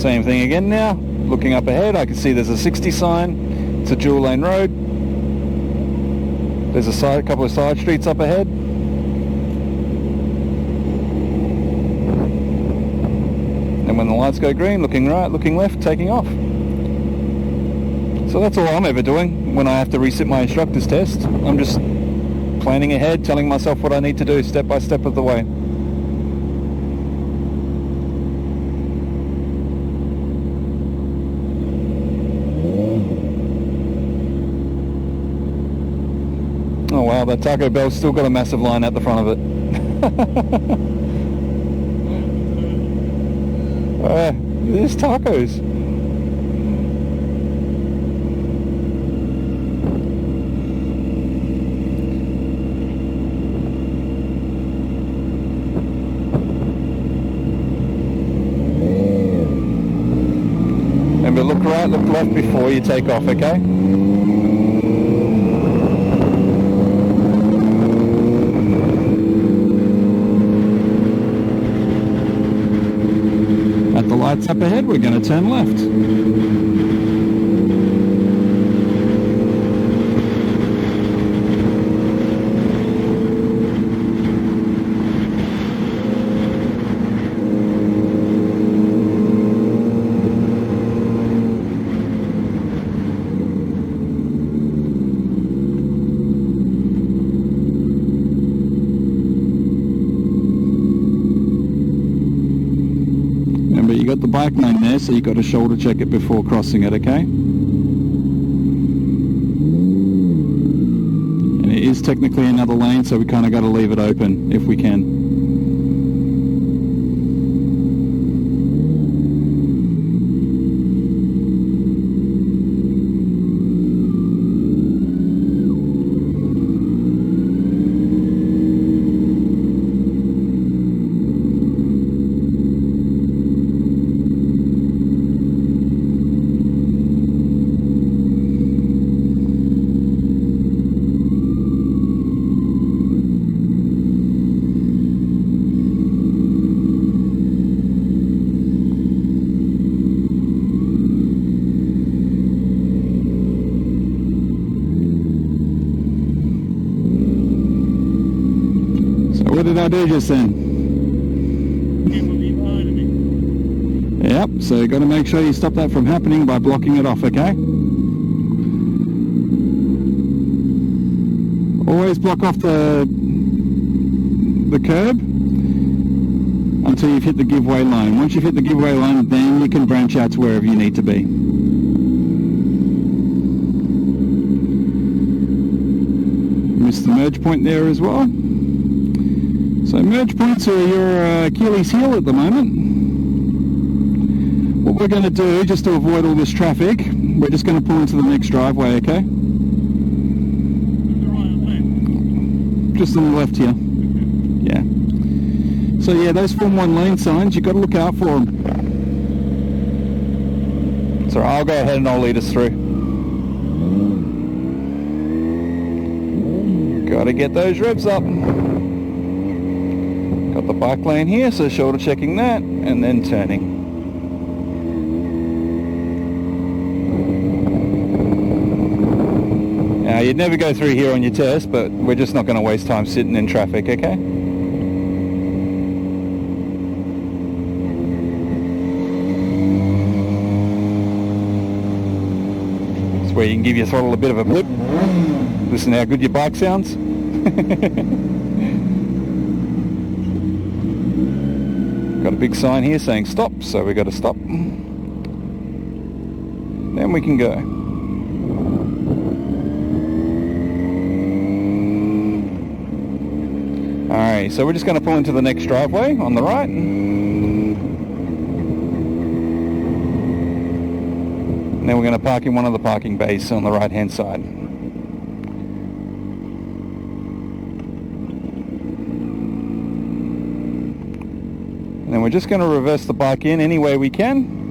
Same thing again now. Looking up ahead, I can see there's a 60 sign. It's a dual lane road. There's a couple of side streets up ahead. And when the lights go green, looking right, looking left, taking off. So that's all I'm ever doing when I have to resit my instructor's test. I'm just planning ahead, telling myself what I need to do step by step of the way. Oh wow, that Taco Bell's still got a massive line out the front of it. There's tacos. Remember, look right, look left before you take off, okay? At the lights up ahead, we're going to turn left. You got the bike lane there, so you got to shoulder check it before crossing it, okay? And it is technically another lane, so we kind of got to leave it open if we can. What did I do just then? Yep, so you've got to make sure you stop that from happening by blocking it off, okay? Always block off the curb until you've hit the giveaway line. Once you've hit the giveaway line, then you can branch out to wherever you need to be. Missed the merge point there as well. So merge points are your Achilles heel at the moment. What we're going to do, just to avoid all this traffic, we're just going to pull into the next driveway, okay? Just on the left here. Yeah. So yeah, those Form 1 lane signs, you've got to look out for them. So I'll go ahead and I'll lead us through. Got to get those revs up. Got the bike lane here, so shoulder checking that, and then turning. Now, you'd never go through here on your test, but we're just not going to waste time sitting in traffic, okay? It's where you can give your throttle a bit of a blip. Listen to how good your bike sounds. Got a big sign here saying stop, so we've got to stop. Then we can go. Alright, so we're just going to pull into the next driveway on the right. And then we're going to park in one of the parking bays on the right hand side. And we're just going to reverse the bike in any way we can.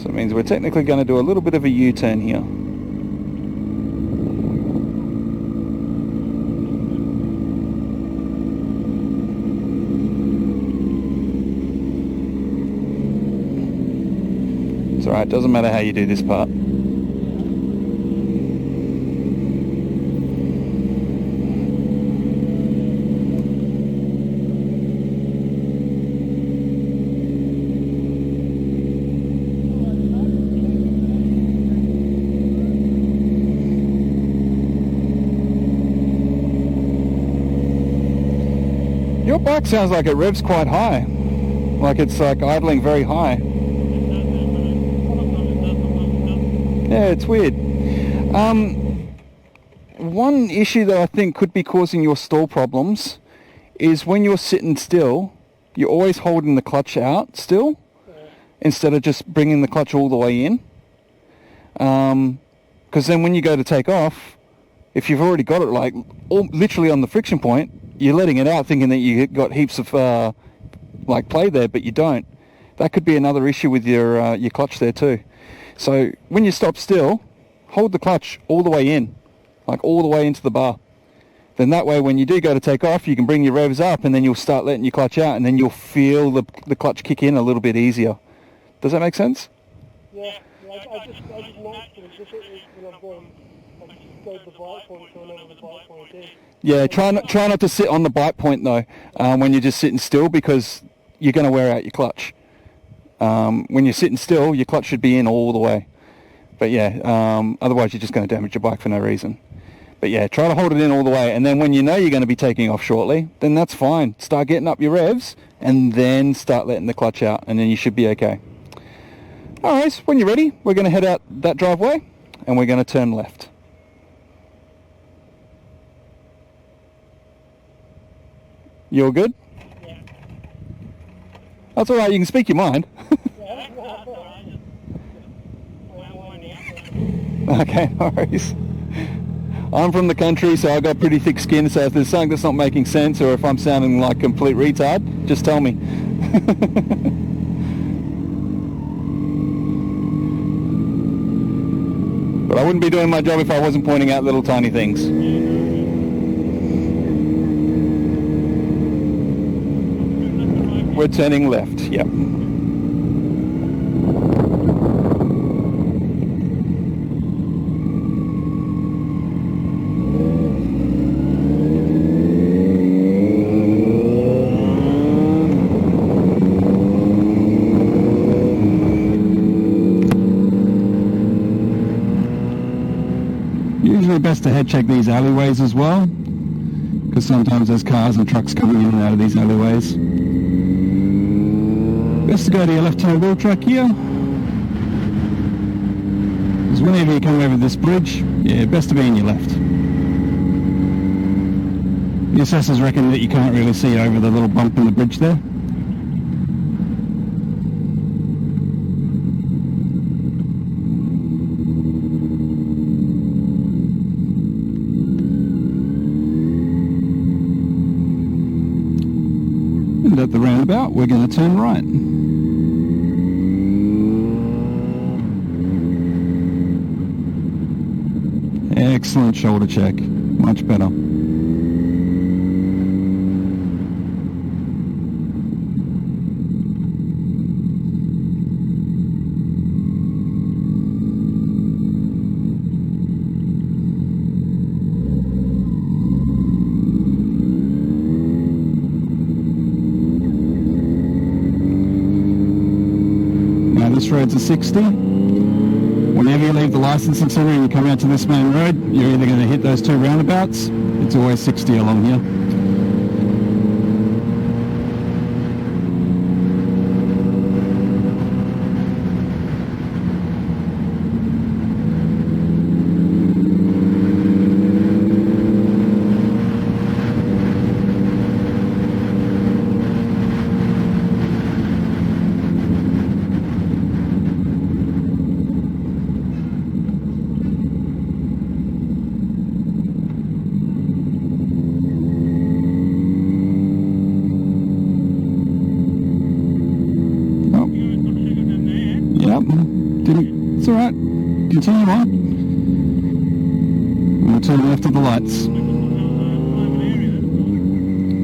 So it means we're technically going to do a little bit of a U-turn here. alright, doesn't matter how you do this part. Your bike sounds like it revs quite high. Like it's like idling very high. Yeah, it's weird. One issue that I think could be causing your stall problems is when you're sitting still, you're always holding the clutch out still, instead of just bringing the clutch all the way in. Because then when you go to take off, if you've already got it like literally on the friction point, you're letting it out thinking that you got heaps of like play there, but you don't. That could be another issue with your clutch there too. So when you stop still, hold the clutch all the way in, like all the way into the bar. Then that way when you do go to take off, you can bring your revs up and then you'll start letting your clutch out and then you'll feel the clutch kick in a little bit easier. Does that make sense? Yeah, I just noticed it just when I'm going, I just go to the bike point so I know where the bike point is. Yeah, try not to sit on the bite point though, when you're just sitting still, because you're going to wear out your clutch. When you're sitting still, your clutch should be in all the way. But yeah, otherwise you're just going to damage your bike for no reason. But yeah, try to hold it in all the way, and then when you know you're going to be taking off shortly, then that's fine. Start getting up your revs, and then start letting the clutch out, and then you should be okay. Alright, when you're ready, we're going to head out that driveway, and we're going to turn left. You all good? Yeah. That's all right. You can speak your mind. Okay, no worries. I'm from the country, so I've got pretty thick skin, so if there's something that's not making sense or if I'm sounding like complete retard, just tell me. But I wouldn't be doing my job if I wasn't pointing out little tiny things. We're turning left, yep. Usually best to head check these alleyways as well, because sometimes there's cars and trucks coming in and out of these alleyways. Best to go to your left-hand wheel track here. Because whenever you come over this bridge, yeah, best to be in your left. The assessors reckon that you can't really see over the little bump in the bridge there. And at the roundabout, we're going to turn right. Excellent shoulder check. Much better. Now this road's a 60. Whenever you leave the licensing centre and you come out to this main road, you're either going to hit those two roundabouts. It's always 60 along here. It's alright. Continue on. We'll turn left at the lights.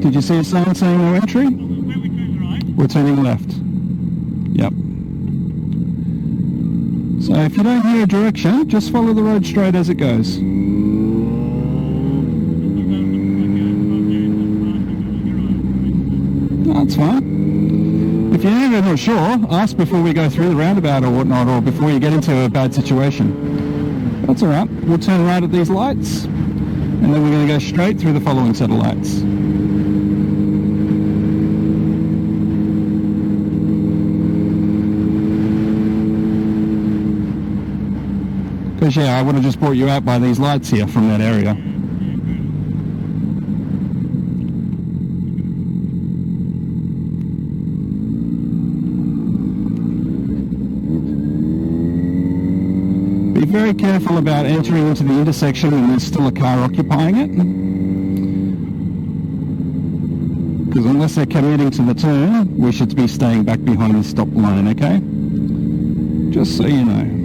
Did you see a sign saying no entry? We're turning left. Yep. So if you don't hear a direction, just follow the road straight as it goes. That's fine. If you're ever not sure, ask before we go through the roundabout or whatnot, or before you get into a bad situation. That's alright. We'll turn right at these lights, and then we're going to go straight through the following set of lights. Because yeah, I would have just brought you out by these lights here from that area. Be very careful about entering into the intersection when there's still a car occupying it. Because unless they're committing to the turn, we should be staying back behind the stop line, okay? Just so you know.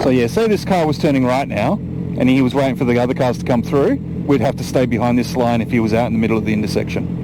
So yeah, say this car was turning right now, and he was waiting for the other cars to come through, we'd have to stay behind this line if he was out in the middle of the intersection.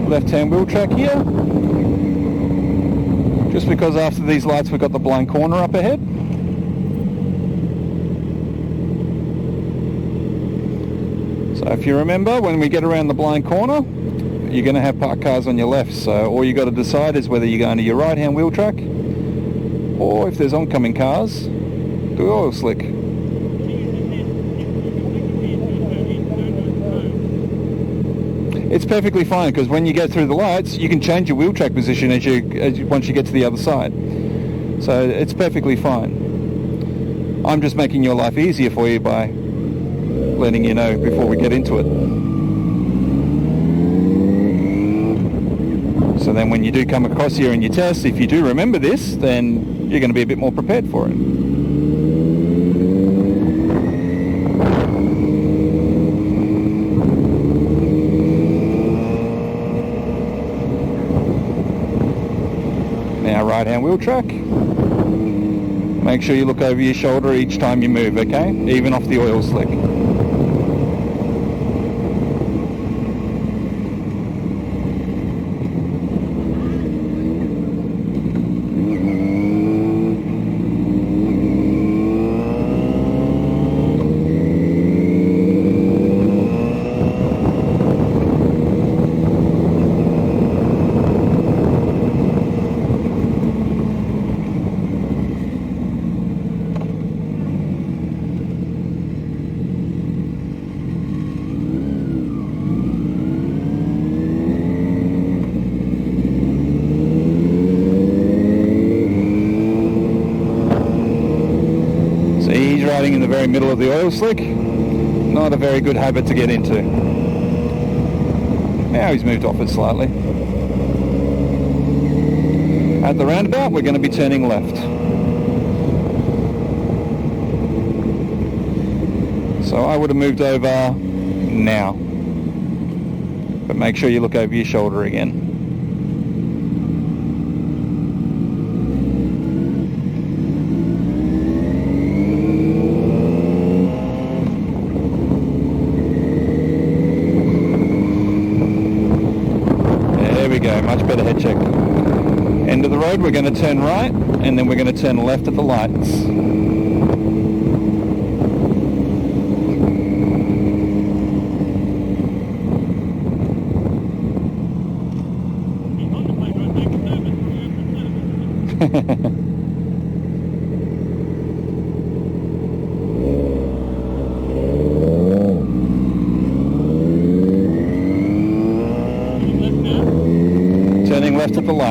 Left-hand wheel track here, just because after these lights we've got the blind corner up ahead. So if you remember, when we get around the blind corner, you're going to have parked cars on your left, so all you got to decide is whether you're going to your right-hand wheel track, or if there's oncoming cars, do oil slick. It's perfectly fine, because when you get through the lights, you can change your wheel track position once you get to the other side. So it's perfectly fine. I'm just making your life easier for you by letting you know before we get into it. So then when you do come across here in your test, if you do remember this, then you're going to be a bit more prepared for it. Now right-hand wheel track. Make sure you look over your shoulder each time you move, okay? Even off the oil slick. In the very middle of the oil slick, not a very good habit to get into. Now he's moved off it slightly. At the roundabout, we're going to be turning left. So I would have moved over now, but make sure you look over your shoulder again. Much better head check. End of the road, we're going to turn right, and then we're going to turn left at the lights.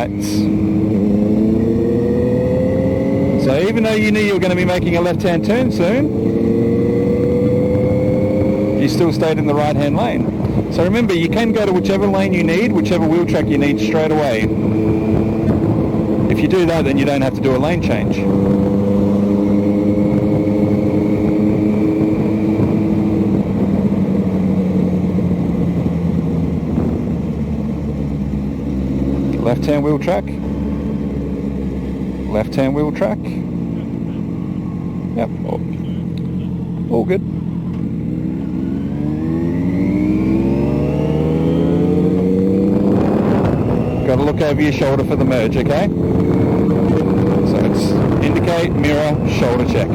lights. So even though you knew you were going to be making a left-hand turn soon, you still stayed in the right-hand lane. So remember, you can go to whichever lane you need, whichever wheel track you need straight away. If you do that, then you don't have to do a lane change. Left-hand wheel track. Left-hand wheel track. Yep, all good. Got to look over your shoulder for the merge, okay? So it's indicate, mirror, shoulder check.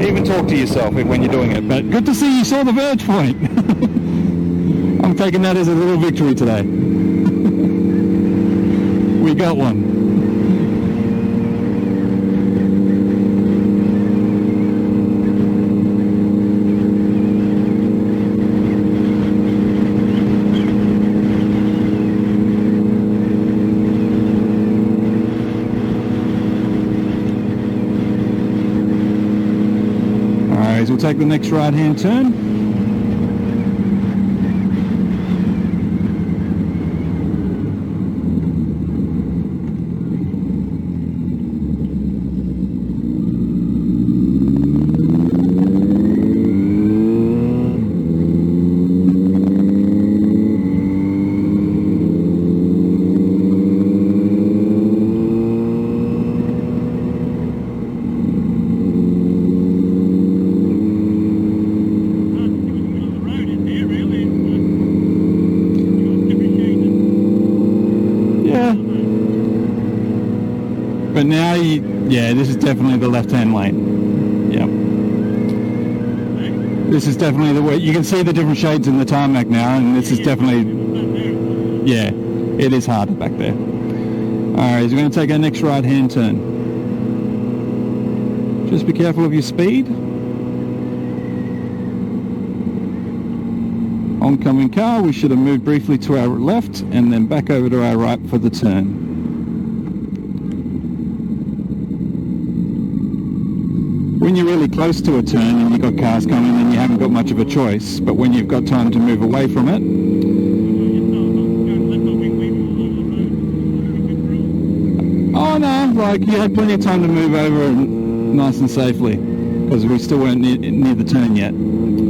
Even talk to yourself when you're doing it. But good to see you saw the verge point. I'm taking that as a little victory today. We got one. Alright, so we'll take the next right-hand turn. But now, yeah, this is definitely the left-hand lane. Yep. This is definitely the way. You can see the different shades in the tarmac now, and this is definitely, yeah, it is harder back there. Alright, so we're going to take our next right-hand turn. Just be careful of your speed. Oncoming car, we should have moved briefly to our left and then back over to our right for the turn. When you're really close to a turn and you've got cars coming, then you haven't got much of a choice. But when you've got time to move away from it, oh no, like you had plenty of time to move over nice and safely because we still weren't near the turn yet.